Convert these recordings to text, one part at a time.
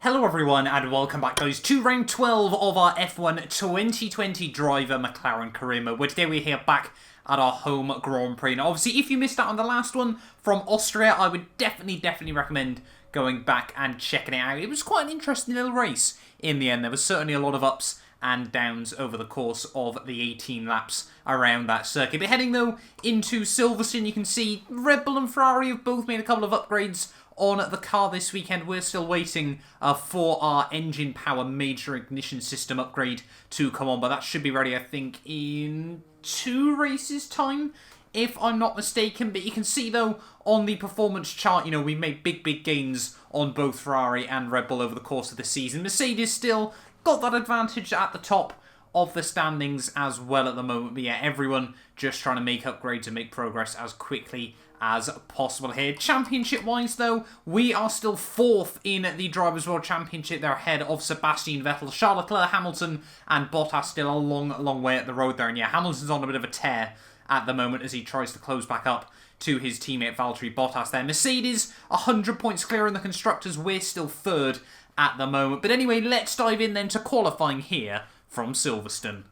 Hello everyone and welcome back guys to round 12 of our F1 2020 driver McLaren career mode, where today we're here back at our home Grand Prix. Now obviously if you missed out on the last one from Austria, I would definitely recommend going back and checking it out. It was quite an interesting little race in the end. There was certainly a lot of ups and downs over the course of the 18 laps around that circuit. But heading though into Silverstone, you can see Red Bull and Ferrari have both made a couple of upgrades on the car this weekend. We're still waiting for our engine power major ignition system upgrade to come on, but that should be ready, I think, in 2 races' time, if I'm not mistaken. But you can see, though, on the performance chart, you know, we made big gains on both Ferrari and Red Bull over the course of the season. Mercedes still got that advantage at the top of the standings as well at the moment. But yeah, everyone just trying to make upgrades and make progress as quickly as possible here. Championship-wise, though, we are still 4th in the Drivers' World Championship. They're ahead of Sebastian Vettel, Charles Leclerc, Hamilton, and Bottas. Still a long way at the road there. And yeah, Hamilton's on a bit of a tear at the moment as he tries to close back up to his teammate Valtteri Bottas there. Mercedes, 100 points clear in the Constructors. We're still 3rd at the moment. But anyway, let's dive in then to qualifying here from Silverstone.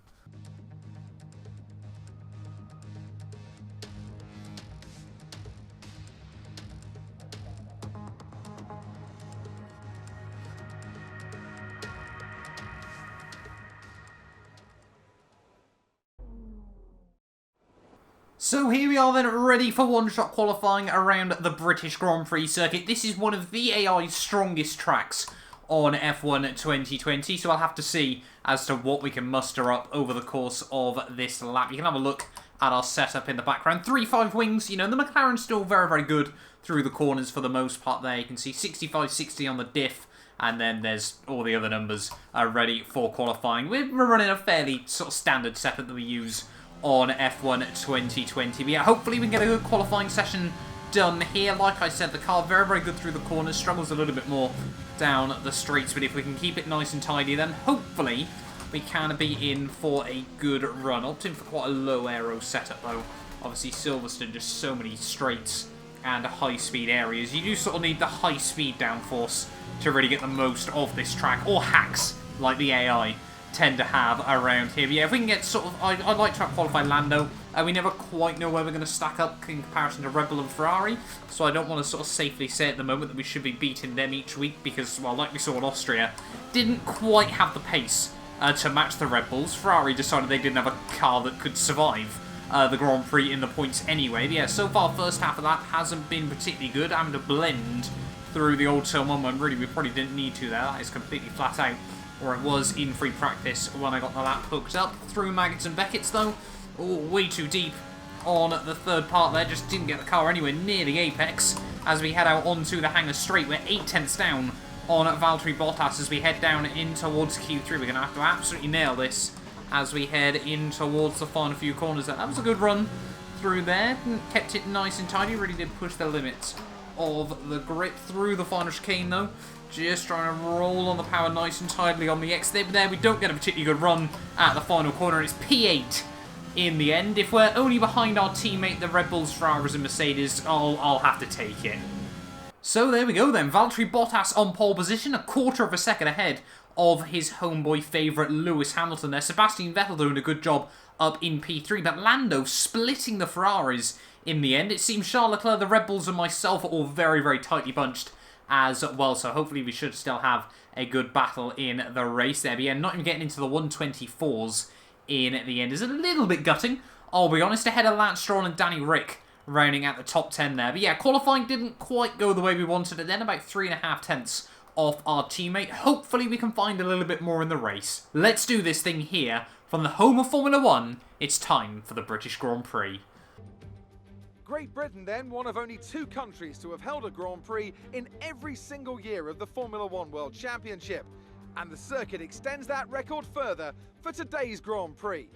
So here we are then, ready for one-shot qualifying around the British Grand Prix circuit. This is one of VAI's strongest tracks on F1 2020, so I'll have to see as to what we can muster up over the course of this lap. You can have a look at our setup in the background. 3.5 wings, you know, the McLaren's still very good through the corners for the most part there. You can see 65-60 on the diff, and then there's all the other numbers ready for qualifying. We're running a fairly sort of standard setup that we use on F1 2020. But yeah, hopefully we can get a good qualifying session done here. Like I said, the car very good through the corners, struggles a little bit more down the straights, but if we can keep it nice and tidy, then hopefully we can be in for a good run. Opting for quite a low aero setup though. Obviously Silverstone, just so many straights and high speed areas. You do sort of need the high speed downforce to really get the most of this track, or hacks like the AI tend to have around here. But yeah, if we can get sort of, I'd like to qualify Lando. We never quite know where we're going to stack up in comparison to Red Bull and Ferrari, so I don't want to sort of safely say at the moment that we should be beating them each week, because, well, like we saw in Austria, didn't quite have the pace to match the Red Bulls. Ferrari decided they didn't have a car that could survive the Grand Prix in the points anyway. But yeah, so far first half of that hasn't been particularly good. Having to blend through the old turn 1 when really we probably didn't need to there. That is completely flat out. Or it was in free practice when I got the lap hooked up. Through Maggots and Beckett's though. Oh, way too deep on the third part there. Just didn't get the car anywhere near the apex as we head out onto the hangar straight. We're 8 tenths down on Valtteri Bottas as we head down in towards Q3. We're going to have to absolutely nail this as we head in towards the final few corners there. That was a good run through there. Kept it nice and tidy. Really did push the limits of the grip through the final chicane though. Just trying to roll on the power nice and tidily on the exit. There we don't get a particularly good run at the final corner. It's P8 in the end. If we're only behind our teammate, the Red Bulls, Ferraris and Mercedes, I'll have to take it. So there we go then. Valtteri Bottas on pole position, a quarter of a second ahead of his homeboy favourite Lewis Hamilton there. Sebastian Vettel doing a good job up in P3, but Lando splitting the Ferraris in the end. It seems Charles Leclerc, the Red Bulls and myself are all very tightly bunched as well, so hopefully we should still have a good battle in the race there. But yeah, not even getting into the 124s in the end is a little bit gutting, I'll be honest, ahead of Lance Stroll and Danny Rick rounding out the top 10 there. But yeah, qualifying didn't quite go the way we wanted it then, about 3.5 tenths off our teammate. Hopefully we can find a little bit more in the race. Let's do this thing here from the home of Formula 1. It's time for the British Grand Prix. Great Britain then, one of only 2 countries to have held a Grand Prix in every single year of the Formula 1 World Championship. And the circuit extends that record further for today's Grand Prix.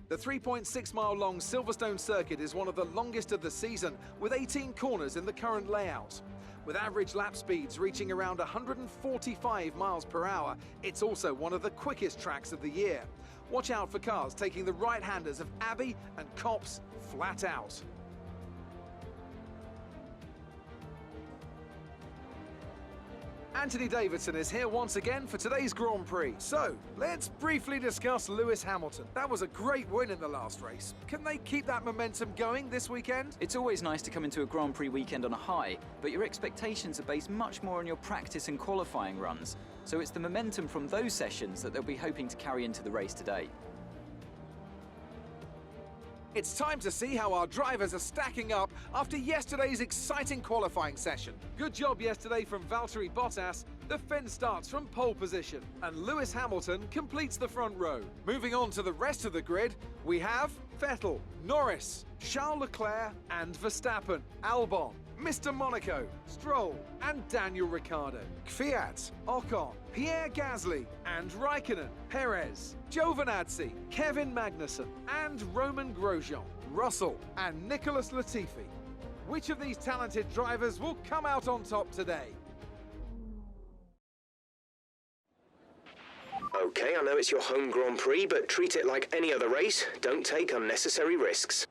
The 3.6-mile-long Silverstone circuit is one of the longest of the season, with 18 corners in the current layout. With average lap speeds reaching around 145 miles per hour, it's also one of the quickest tracks of the year. Watch out for cars taking the right-handers of Abbey and Copse flat out. Anthony Davidson is here once again for today's Grand Prix. So, let's briefly discuss Lewis Hamilton. That was a great win in the last race. Can they keep that momentum going this weekend? It's always nice to come into a Grand Prix weekend on a high, but your expectations are based much more on your practice and qualifying runs. So it's the momentum from those sessions that they'll be hoping to carry into the race today. It's time to see how our drivers are stacking up after yesterday's exciting qualifying session. Good job yesterday from Valtteri Bottas. The Finn starts from pole position, and Lewis Hamilton completes the front row. Moving on to the rest of the grid, we have Vettel, Norris, Charles Leclerc, and Verstappen, Albon, Mr. Monaco, Stroll, and Daniel Ricciardo, Kvyat, Ocon, Pierre Gasly, and Raikkonen, Perez, Giovinazzi, Kevin Magnussen, and Roman Grosjean, Russell, and Nicholas Latifi. Which of these talented drivers will come out on top today? Okay, I know it's your home Grand Prix, but treat it like any other race. Don't take unnecessary risks.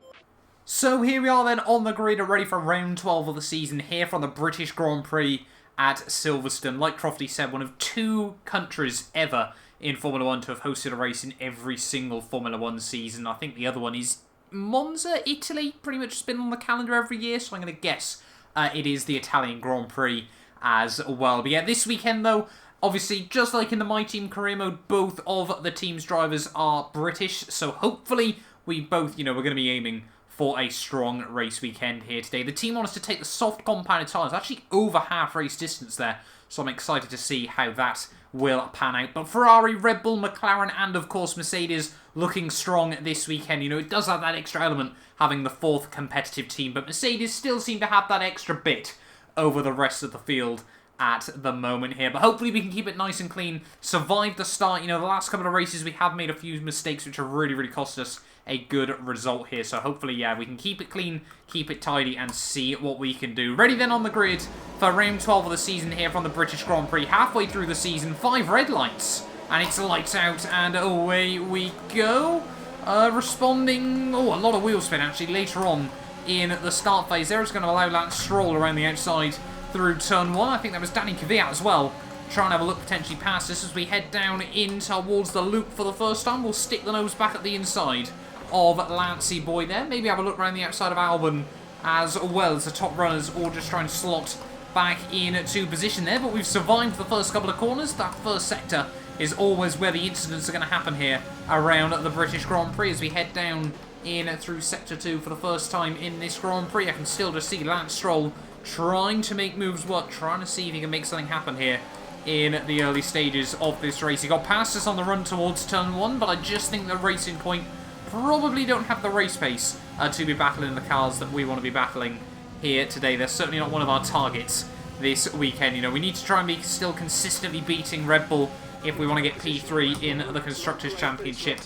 So here we are then on the grid, ready for round 12 of the season here from the British Grand Prix at Silverstone. Like Crofty said, one of 2 countries ever in Formula 1 to have hosted a race in every single Formula 1 season. I think the other one is Monza, Italy, pretty much just been on the calendar every year, so I'm going to guess it is the Italian Grand Prix as well. But yeah, this weekend though, obviously, just like in the My Team career mode, both of the team's drivers are British, so hopefully we both, we're going to be aiming for a strong race weekend here today. The team wants to take the soft compounded tyres, actually over half race distance there, so I'm excited to see how that will pan out. But Ferrari, Red Bull, McLaren, and of course Mercedes looking strong this weekend. It does have that extra element having the 4th competitive team, but Mercedes still seem to have that extra bit over the rest of the field at the moment here. But hopefully we can keep it nice and clean, survive the start. The last couple of races we have made a few mistakes which have really cost us a good result here. So hopefully, yeah, we can keep it clean, keep it tidy, and see what we can do. Ready then on the grid for round 12 of the season here from the British Grand Prix. Halfway through the season, 5 red lights, and it's lights out, and away we go. Responding, a lot of wheel spin actually later on in the start phase. There is going to allow Lance Stroll around the outside through turn 1. I think that was Danny Kvyat as well, trying to have a look potentially past us as we head down in towards the loop for the first time. We'll stick the nose back at the inside of Lancey Boy there. Maybe have a look around the outside of Albon as well as the top runners all just trying to slot back into position there. But we've survived the first couple of corners. That first sector is always where the incidents are going to happen here around the British Grand Prix as we head down in through Sector 2 for the first time in this Grand Prix. I can still just see Lance Stroll trying to make moves work, trying to see if he can make something happen here in the early stages of this race. He got past us on the run towards turn 1, but I just think the Racing Point probably don't have the race pace to be battling the cars that we want to be battling here today. They're certainly not one of our targets this weekend. We need to try and be still consistently beating Red Bull if we want to get P3 in the Constructors' Championship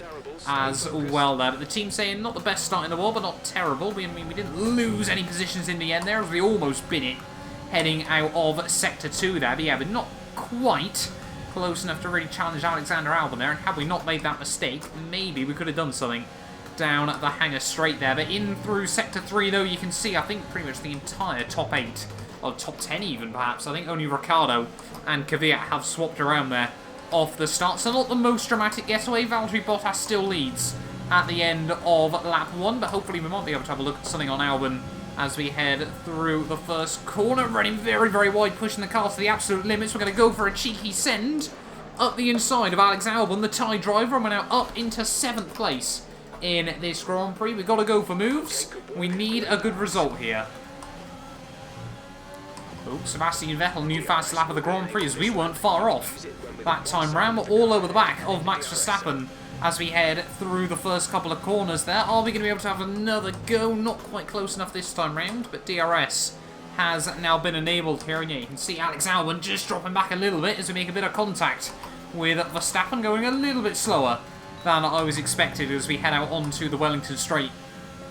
as well there. But the team saying not the best start in the world, but not terrible. We didn't lose any positions in the end there, as we almost bin it heading out of Sector 2 there. But yeah, but not quite close enough to really challenge Alexander Albon there. And had we not made that mistake, maybe we could have done something down the hangar straight there. But in through Sector 3 though, you can see I think pretty much the entire top 8, or top 10 even perhaps. I think only Ricciardo and Kvyat have swapped around there off the start. So not the most dramatic getaway. Valtteri Bottas still leads at the end of lap 1, but hopefully we might be able to have a look at something on Albon as we head through the first corner. Running very wide, pushing the car to the absolute limits. We're going to go for a cheeky send up the inside of Alex Albon, the Thai driver, and we're now up into 7th place in this Grand Prix. We've got to go for moves. We need a good result here. Oh, Sebastian Vettel, new fastest lap of the Grand Prix, as we weren't far off that time round. We're all over the back of Max Verstappen as we head through the first couple of corners there. Are we going to be able to have another go? Not quite close enough this time round, but DRS has now been enabled here. And yeah, you can see Alex Albon just dropping back a little bit as we make a bit of contact with Verstappen, going a little bit slower than I was expected as we head out onto the Wellington Straight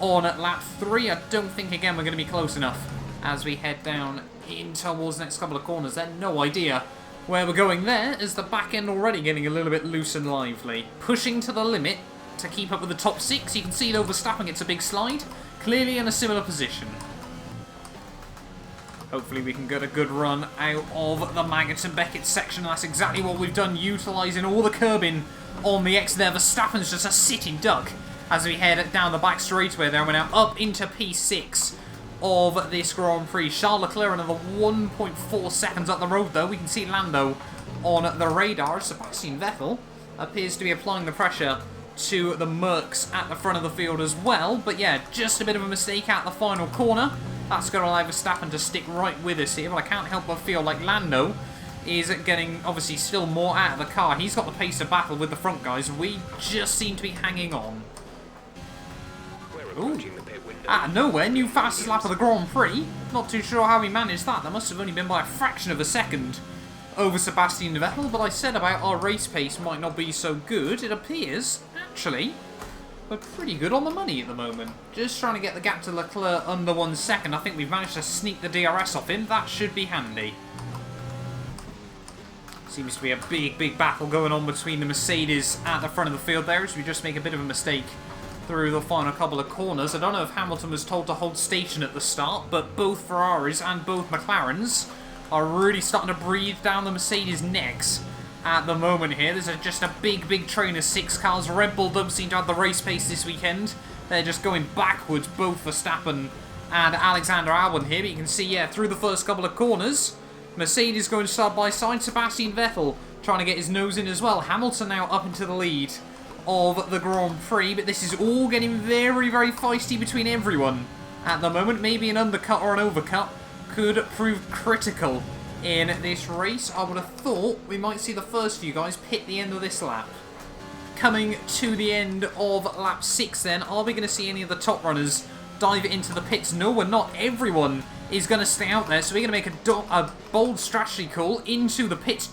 on lap 3. I don't think, again, we're going to be close enough as we head down in towards the next couple of corners. Then no idea where we're going there, is the back end already getting a little bit loose and lively. Pushing to the limit to keep up with the top 6. You can see though Verstappen gets a big slide, clearly in a similar position. Hopefully we can get a good run out of the Maggots and Beckett section. That's exactly what we've done, utilising all the curbing on the X there. Verstappen's just a sitting duck as we head down the back straightaway there. We're now up into P6 of this Grand Prix. Charles Leclerc another 1.4 seconds up the road though. We can see Lando on the radar. Sebastian Vettel appears to be applying the pressure to the Mercs at the front of the field as well. But yeah, just a bit of a mistake at the final corner. That's going to allow Verstappen to stick right with us here, but I can't help but feel like Lando is getting, obviously, still more out of the car. He's got the pace of battle with the front guys. We just seem to be hanging on. Ooh. Out of nowhere, new fastest lap of the Grand Prix. Not too sure how he managed that. That must have only been by a fraction of a second over Sebastian Vettel, but I said about our race pace might not be so good. It appears, actually, we're pretty good on the money at the moment. Just trying to get the gap to Leclerc under 1 second. I think we've managed to sneak the DRS off him. That should be handy. Seems to be a big battle going on between the Mercedes at the front of the field there as we just make a bit of a mistake through the final couple of corners. I don't know if Hamilton was told to hold station at the start, but both Ferraris and both McLarens are really starting to breathe down the Mercedes necks at the moment here. There's just a big train of 6 cars. Red Bull don't seem to have the race pace this weekend. They're just going backwards, both Verstappen and Alexander Albon here. But you can see, yeah, through the first couple of corners, Mercedes going side by side. Sebastian Vettel trying to get his nose in as well. Hamilton now up into the lead of the Grand Prix. But this is all getting very feisty between everyone at the moment. Maybe an undercut or an overcut could prove critical in this race. I would have thought we might see the first few guys pit the end of this lap. Coming to the end of lap 6 then, are we going to see any of the top runners dive into the pits? No, we're not. Everyone is going to stay out there, so we're going to make a bold strategy call into the pits.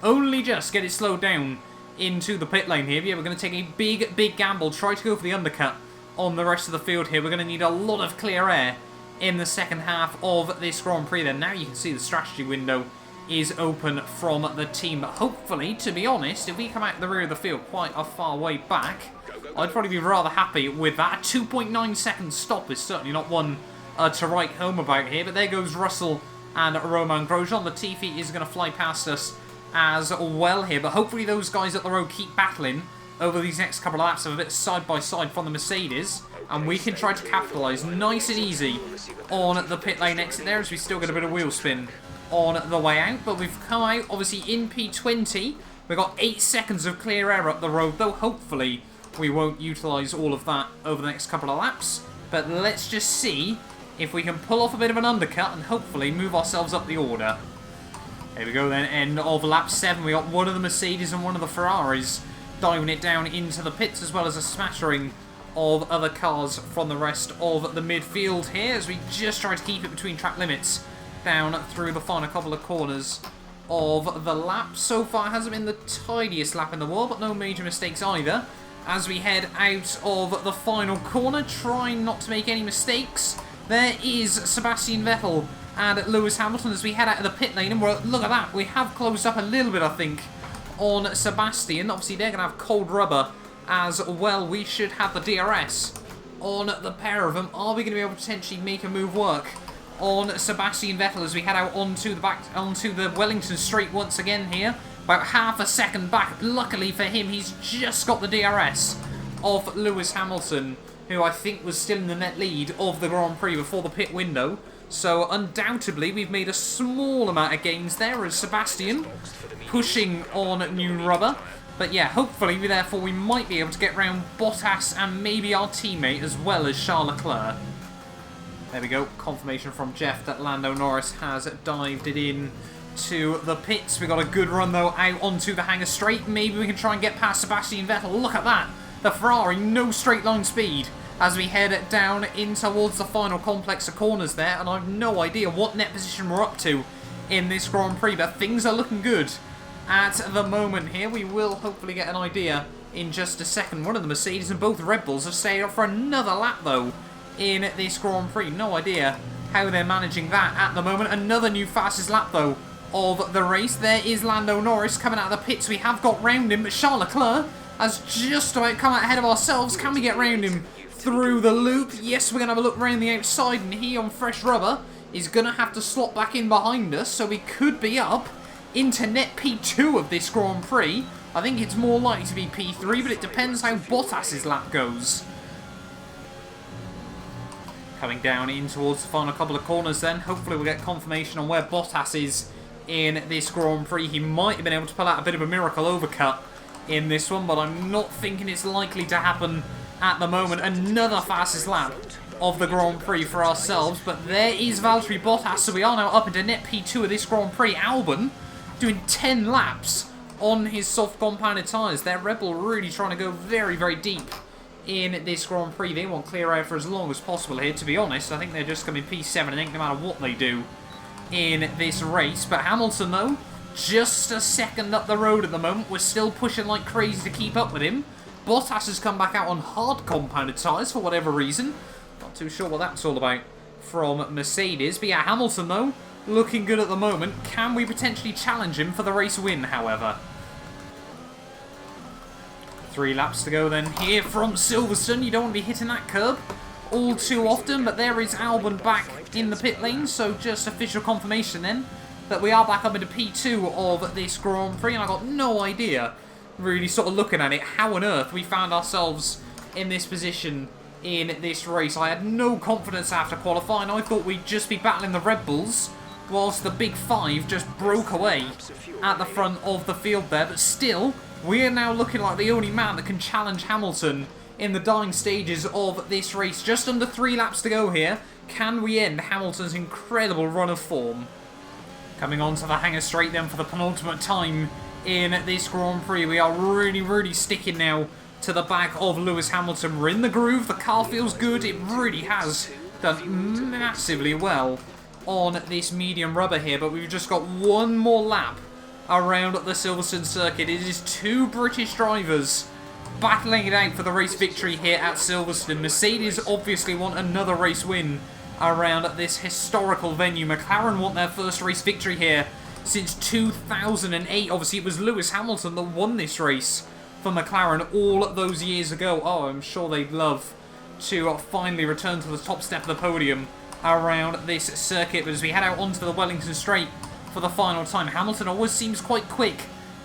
Only just get it slowed down into the pit lane here. Yeah, we're going to take a big gamble, try to go for the undercut on the rest of the field here. We're going to need a lot of clear air in the second half of this Grand Prix then. Now you can see the strategy window is open from the team. Hopefully, to be honest, if we come out the rear of the field quite a far way back, I'd probably be rather happy with that. A 2.9 second stop is certainly not one to write home about here, but there goes Russell and Romain Grosjean. Latifi is going to fly past us as well here, but hopefully those guys up the road keep battling over these next couple of laps of a bit side by side from the Mercedes, and we can try to capitalise nice and easy on the pit lane exit there, as we still get a bit of wheel spin on the way out. But we've come out obviously in P20. We've got 8 seconds of clear air up the road, though hopefully we won't utilise all of that over the next couple of laps. But let's just see if we can pull off a bit of an undercut and hopefully move ourselves up the order. Here we go then, end of lap 7. We got one of the Mercedes and one of the Ferraris diving it down into the pits, as well as a smattering of other cars from the rest of the midfield here, as we just try to keep it between track limits down through the final couple of corners of the lap. So far, it hasn't been the tidiest lap in the world, but no major mistakes either. As we head out of the final corner, trying not to make any mistakes, there is Sebastian Vettel and Lewis Hamilton as we head out of the pit lane. And look at that, we have closed up a little bit, I think, on Sebastian. Obviously, they're going to have cold rubber as well. We should have the DRS on the pair of them. Are we going to be able to potentially make a move work on Sebastian Vettel as we head out onto the Wellington Straight once again here? About half a second back. Luckily for him, he's just got the DRS of Lewis Hamilton, who I think was still in the net lead of the Grand Prix before the pit window. So undoubtedly, we've made a small amount of gains there as Sebastian pushing on new rubber. But yeah, hopefully, therefore, we might be able to get round Bottas and maybe our teammate as well as Charles Leclerc. There we go. Confirmation from Jeff that Lando Norris has dived it in to the pits. We got a good run, though, out onto the hangar straight. Maybe we can try and get past Sebastian Vettel. Look at that. The Ferrari, no straight line speed as we head down in towards the final complex of corners there. And I have no idea what net position we're up to in this Grand Prix, but things are looking good at the moment here. We will hopefully get an idea in just a second. One of the Mercedes and both Red Bulls have stayed up for another lap, though, in this Grand Prix. No idea how they're managing that at the moment. Another new fastest lap, though, of the race. There is Lando Norris coming out of the pits. We have got round him, but Charles Leclerc has just about come out ahead of ourselves. Can we get round him through the loop? Yes, we're going to have a look round the outside, and he on fresh rubber is going to have to slot back in behind us, so we could be up into net P2 of this Grand Prix. I think it's more likely to be P3, but it depends how Bottas's lap goes. Coming down in towards the final couple of corners then. Hopefully we'll get confirmation on where Bottas is in this Grand Prix. He might have been able to pull out a bit of a miracle overcut in this one, but I'm not thinking it's likely to happen at the moment. Another fastest lap of the Grand Prix for ourselves, but there is Valtteri Bottas, so we are now up into net P2 of this Grand Prix. Albon doing 10 laps on his soft compounded tyres. Their Red Bull really trying to go very, very deep in this Grand Prix. They want clear out for as long as possible here, to be honest. I think they're just going to be P7, I think, no matter what they do in this race. But Hamilton, though, just a second up the road at the moment. We're still pushing like crazy to keep up with him. Bottas has come back out on hard compounded tyres for whatever reason. Not too sure what that's all about from Mercedes. But yeah, Hamilton, though, looking good at the moment. Can we potentially challenge him for the race win, however? 3 laps to go then here from Silverstone. You don't want to be hitting that curb all too often, but there is Albon back in the pit lane, so just official confirmation then that we are back up into P2 of this Grand Prix, and I got no idea, really sort of looking at it, how on earth we found ourselves in this position in this race. I had no confidence after qualifying. I thought we'd just be battling the Red Bulls, whilst the Big Five just broke away at the front of the field there, but still, we are now looking like the only man that can challenge Hamilton in the dying stages of this race. Just under 3 laps to go here. Can we end Hamilton's incredible run of form? Coming onto the hangar straight then for the penultimate time in this Grand Prix. We are really, really sticking now to the back of Lewis Hamilton. We're in the groove. The car feels good. It really has done massively well on this medium rubber here, but we've just got one more lap around the Silverstone circuit. It is 2 British drivers battling it out for the race victory here at Silverstone. Mercedes obviously want another race win around this historical venue. McLaren want their first race victory here since 2008. Obviously, it was Lewis Hamilton that won this race for McLaren all those years ago. Oh, I'm sure they'd love to finally return to the top step of the podium around this circuit. But as we head out onto the Wellington Straight for the final time, Hamilton always seems quite quick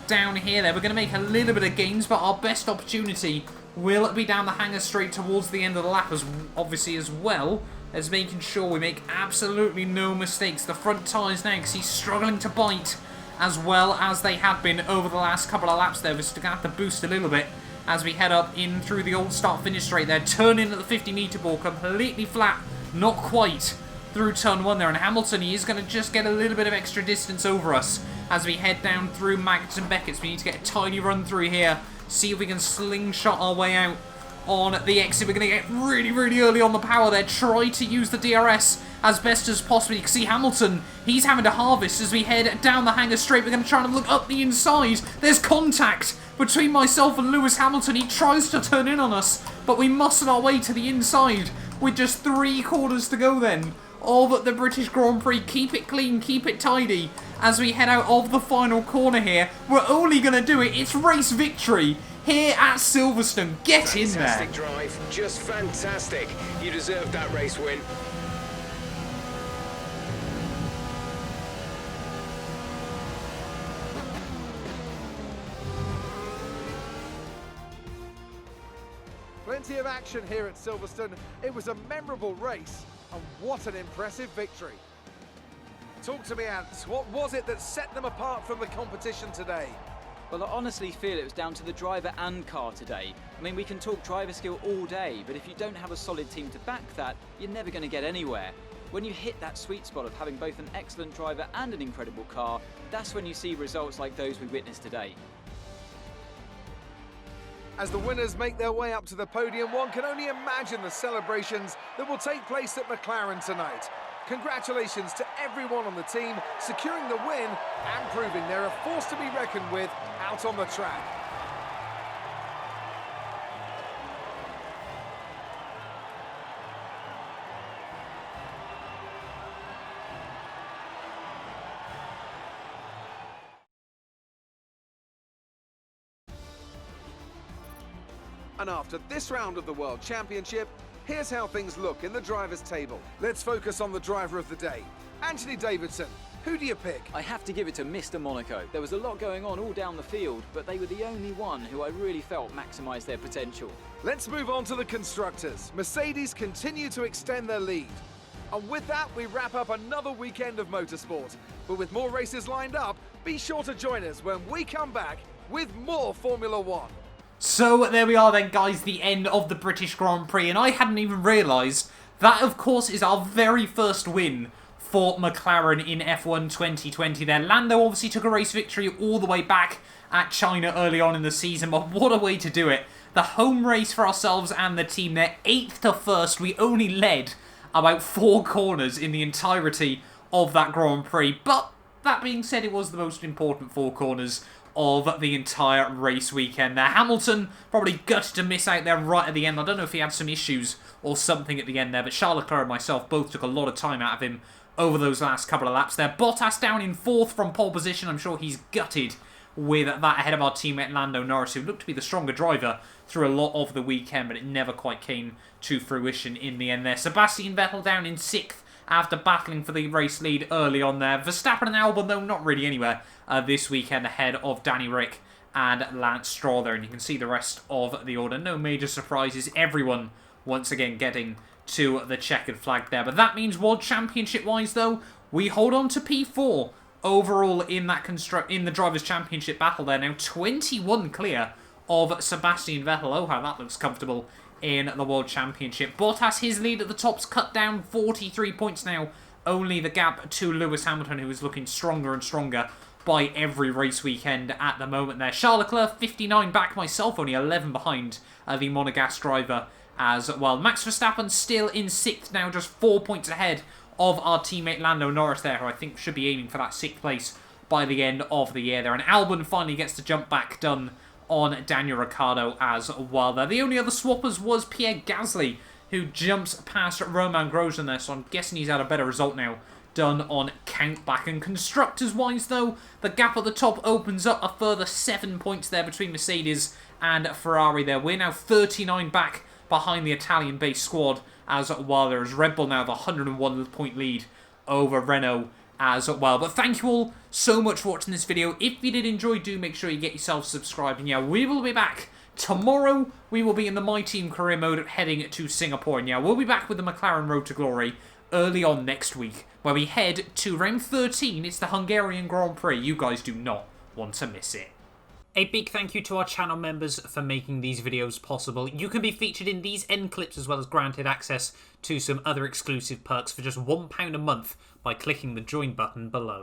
down here. There, we're going to make a little bit of gains, but our best opportunity will be down the hangar straight towards the end of the lap, as obviously as well as making sure we make absolutely no mistakes. The front tyres now, because he's struggling to bite as well as they have been over the last couple of laps there. We're still going to have to boost a little bit as we head up in through the old start-finish straight there. Turn in at the 50-metre ball, completely flat, not quite through turn 1 there, and Hamilton, he is going to just get a little bit of extra distance over us as we head down through Maggots and Beckett's. We need to get a tiny run through here, see if we can slingshot our way out on the exit. We're going to get really, really early on the power there, try to use the DRS as best as possible. You can see Hamilton, he's having to harvest as we head down the hangar straight. We're going to try and look up the inside. There's contact between myself and Lewis Hamilton. He tries to turn in on us, but we muscle our way to the inside with just 3 quarters to go then of the British Grand Prix. Keep it clean, keep it tidy as we head out of the final corner here. We're only going to do it. It's race victory here at Silverstone. Get in there. Fantastic drive, just fantastic. You deserved that race win. Plenty of action here at Silverstone. It was a memorable race, and what an impressive victory. Talk to me, Ant. What was it that set them apart from the competition today? Well, I honestly feel it was down to the driver and car today. I mean, we can talk driver skill all day, but if you don't have a solid team to back that, you're never going to get anywhere. When you hit that sweet spot of having both an excellent driver and an incredible car, that's when you see results like those we witnessed today. As the winners make their way up to the podium, one can only imagine the celebrations that will take place at McLaren tonight. Congratulations to everyone on the team, securing the win and proving they're a force to be reckoned with out on the track. And after this round of the World Championship, Here's how things look in the drivers' table. Let's focus on the driver of the day. Anthony Davidson, who do you pick? I have to give it to Mr. Monaco. There was a lot going on all down the field, but they were the only one who I really felt maximised their potential. Let's move on to the constructors. Mercedes continue to extend their lead. And with that, we wrap up another weekend of motorsport. But with more races lined up, be sure to join us when we come back with more Formula One. So there we are then, guys, the end of the British Grand Prix, and I hadn't even realised that, of course, is our very first win for McLaren in F1 2020 there. Lando obviously took a race victory all the way back at China early on in the season, but what a way to do it. The home race for ourselves and the team there, 8th to 1st. We only led about 4 corners in the entirety of that Grand Prix, but that being said, it was the most important 4 corners of the entire race weekend there. Hamilton probably gutted to miss out there right at the end. I don't know if he had some issues or something at the end there, but Charles Leclerc and myself both took a lot of time out of him over those last couple of laps there. Bottas down in 4th from pole position. I'm sure he's gutted with that ahead of our teammate Lando Norris, who looked to be the stronger driver through a lot of the weekend, but it never quite came to fruition in the end there. Sebastian Vettel down in 6th after battling for the race lead early on there. Verstappen and Albon, though, not really anywhere this weekend, ahead of Danny Rick and Lance Stroll there. And you can see the rest of the order. No major surprises. Everyone, once again, getting to the checkered flag there. But that means World Championship-wise, though, we hold on to P4 overall in that in the Drivers' Championship battle there. Now 21 clear of Sebastian Vettel. Oh, how that looks comfortable in the World Championship. Bottas, his lead at the top's cut down 43 points now. Only the gap to Lewis Hamilton, who is looking stronger and stronger by every race weekend at the moment there. Charles Leclerc, 59 back, myself only 11 behind the Monegasque driver as well. Max Verstappen still in 6th now, just 4 points ahead of our teammate Lando Norris there, who I think should be aiming for that 6th place by the end of the year there. And Albon finally gets the jump back done on Daniel Ricciardo as well there. The only other swappers was Pierre Gasly, who jumps past Romain Grosjean there, so I'm guessing he's had a better result now done on countback. And constructors-wise, though, the gap at the top opens up a further 7 points there between Mercedes and Ferrari there. We're now 39 back behind the Italian-based squad as well. There's Red Bull now with a 101-point lead over Renault as well. But thank you all so much for watching this video. If you did enjoy, do make sure you get yourself subscribed. And yeah, we will be back tomorrow. We will be in the My Team career mode heading to Singapore. And yeah, we'll be back with the McLaren Road to Glory early on next week, where we head to round 13. It's the Hungarian Grand Prix. You guys do not want to miss it. A big thank you to our channel members for making these videos possible. You can be featured in these end clips as well as granted access to some other exclusive perks for just £1 a month by clicking the join button below.